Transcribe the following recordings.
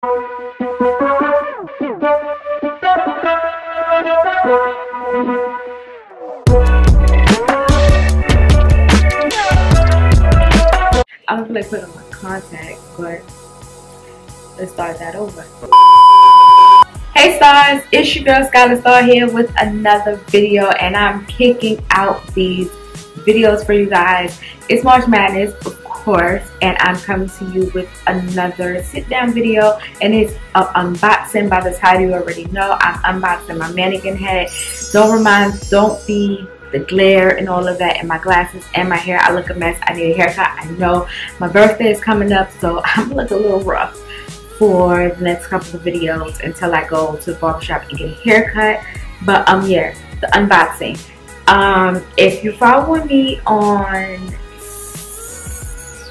I don't feel like putting on my contact, but let's start that over. Hey stars, it's your girl Skyla Star here with another video, and I'm kicking out these videos for you guys. It's March Madness, of course, and I'm coming to you with another sit down video, and it's an unboxing. By the title you already know I'm unboxing my mannequin head. Don't be the glare and all of that, and my glasses and my hair. I look a mess. I need a haircut. I know my birthday is coming up, so I'm gonna look a little rough for the next couple of videos until I go to the barbershop and get a haircut. But yeah, the unboxing. If you're following me on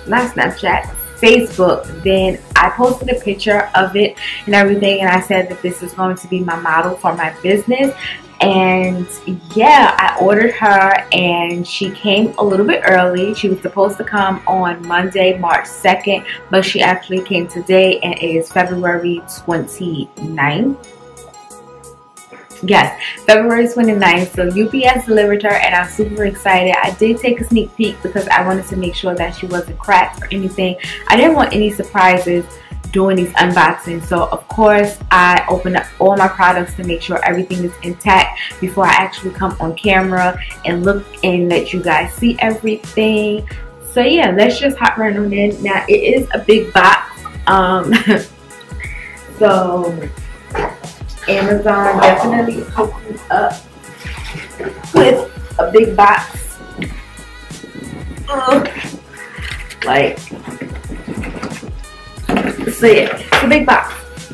not Snapchat, Facebook, then I posted a picture of it and everything, and I said that this is going to be my model for my business. And yeah, I ordered her and she came a little bit early. She was supposed to come on Monday, March 2nd, but she actually came today, and it is February 29th. Yes, February 29th. So UPS delivered her, and I'm super excited. I did take a sneak peek because I wanted to make sure that she wasn't cracked or anything. I didn't want any surprises doing these unboxings, so of course I opened up all my products to make sure everything is intact before I actually come on camera and look and let you guys see everything. So yeah, let's just hop right on in. Now it is a big box, so Amazon definitely hooked me up with a big box. So yeah, it's a big box.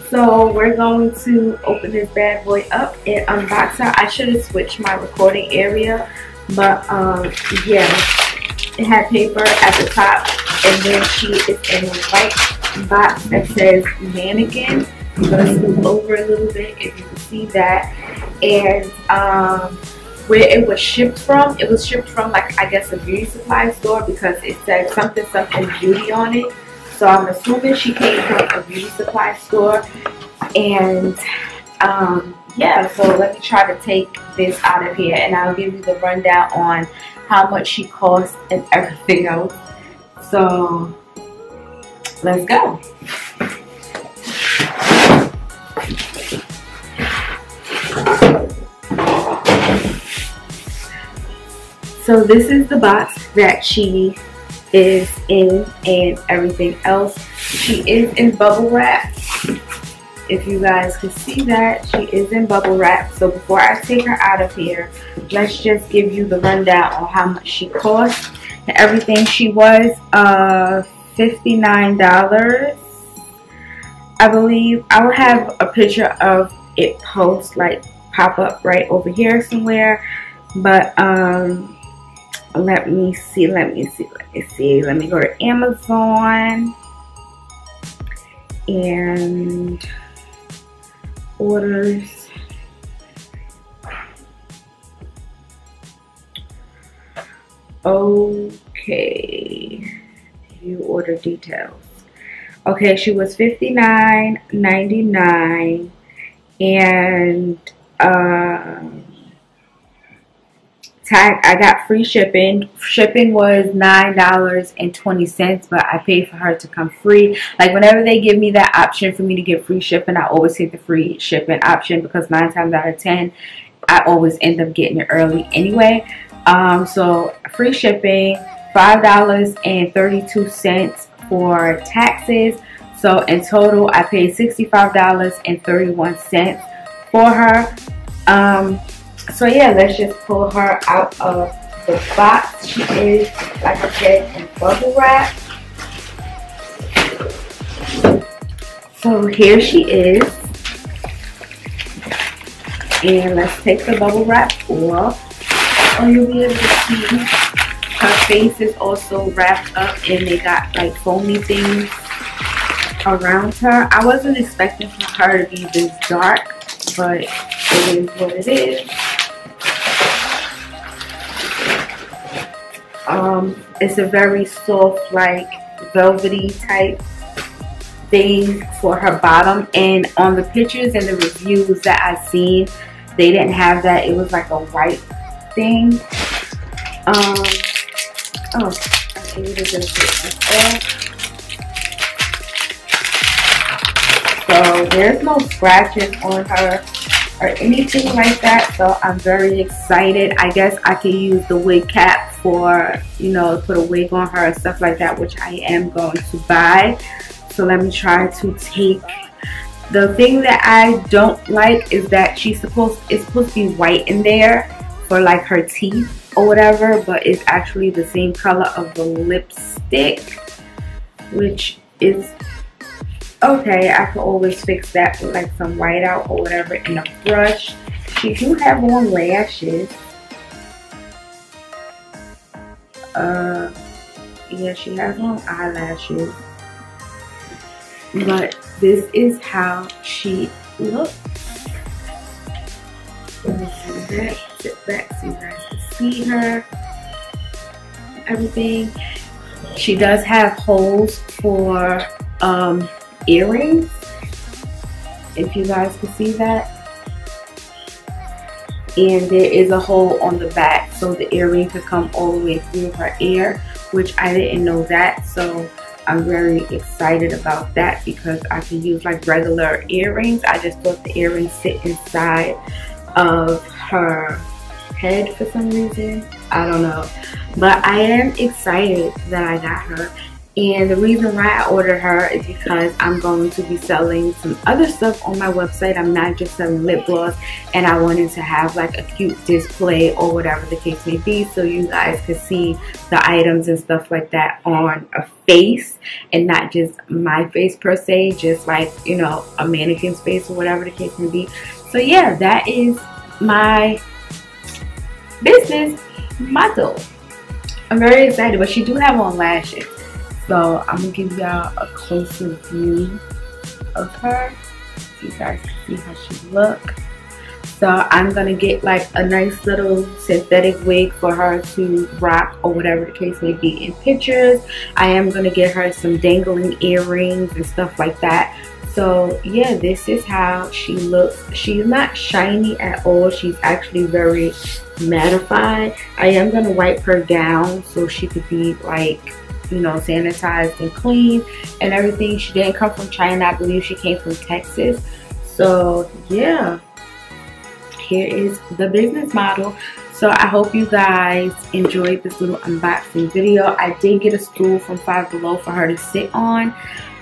So we're going to open this bad boy up and unbox her. I should have switched my recording area, but yeah, it had paper at the top, and then she is in a white box that says Mannequin. I'm gonna scoot over a little bit if you can see that. And where it was shipped from, like, I guess, a beauty supply store, because it said something beauty on it. So I'm assuming she came from a beauty supply store. And yeah, so let me try to take this out of here, and I'll give you the rundown on how much she costs and everything else. So let's go. So this is the box that she is in and everything else. She is in bubble wrap. If you guys can see that, she is in bubble wrap. So before I take her out of here, let's just give you the rundown on how much she cost and everything. She was $59, I believe. I will have a picture of it pop up right over here somewhere, but let me see. Let me go to Amazon and orders. Okay, view order details. Okay, she was $59.99, and I got free shipping. Shipping was $9.20, but I paid for her to come free. Like, whenever they give me that option for me to get free shipping, I always take the free shipping option, because 9 times out of 10 I always end up getting it early anyway. So free shipping, $5.32 for taxes. So in total I paid $65.31 for her. So yeah, let's just pull her out of the box. She is, like I said, in bubble wrap. So here she is. And let's take the bubble wrap off. Oh, you'll be able to see her face is also wrapped up, and they got like foamy things around her. I wasn't expecting for her to be this dark, but it is what it is. It's a very soft, like velvety type thing for her bottom, and on the pictures and the reviews that I've seen, they didn't have that. It was like a white thing. Oh, I need to just take this off. So there's no scratches on her or anything like that, so I'm very excited. I guess I could use the wig cap for, you know, put a wig on her and stuff like that, which I am going to buy. So let me try to take. The thing that I don't like is that it's supposed to be white in there for like her teeth or whatever, but it's actually the same color of the lipstick, which is okay. I can always fix that with like some white out or whatever in a brush. She do have on lashes. Yeah, she has on eyelashes. But this is how she looks. Let me see that. Sit back so you guys can see her. Everything. She does have holes for earrings, if you guys can see that. And there is a hole on the back so the earring could come all the way through her ear, which I didn't know that. So I'm very excited about that because I can use like regular earrings. I just thought the earrings sit inside of her head for some reason. I don't know. But I am excited that I got her. And the reason why I ordered her is because I'm going to be selling some other stuff on my website. I'm not just selling lip gloss, and I wanted to have like a cute display or whatever the case may be, so you guys could see the items and stuff like that on a face and not just my face per se, just like, you know, a mannequin's face or whatever the case may be. So yeah, that is my business motto. I'm very excited, but she do have on lashes. So I'm gonna give y'all a closer view of her so you guys can see how she look. So I'm gonna get like a nice little synthetic wig for her to rock or whatever the case may be in pictures. I am gonna get her some dangling earrings and stuff like that. So yeah, this is how she looks. She's not shiny at all. She's actually very mattified. I am gonna wipe her down so she could be like, you know, sanitized and clean and everything. She didn't come from China. I believe she came from Texas. So yeah, here is the business model. So I hope you guys enjoyed this little unboxing video. I did get a stool from Five Below for her to sit on.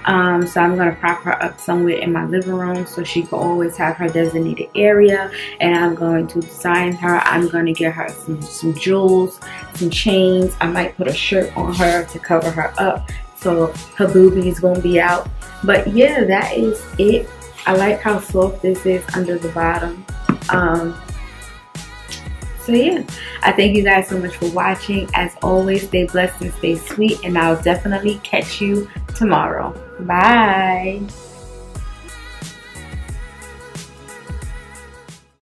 So I'm going to prop her up somewhere in my living room so she can always have her designated area. And I'm going to design her. I'm going to get her some jewels, some chains. I might put a shirt on her to cover her up so her boobies won't be out. But yeah, that is it. I like how soft this is under the bottom. So yeah, I thank you guys so much for watching. As always, stay blessed and stay sweet, and I'll definitely catch you tomorrow. Bye.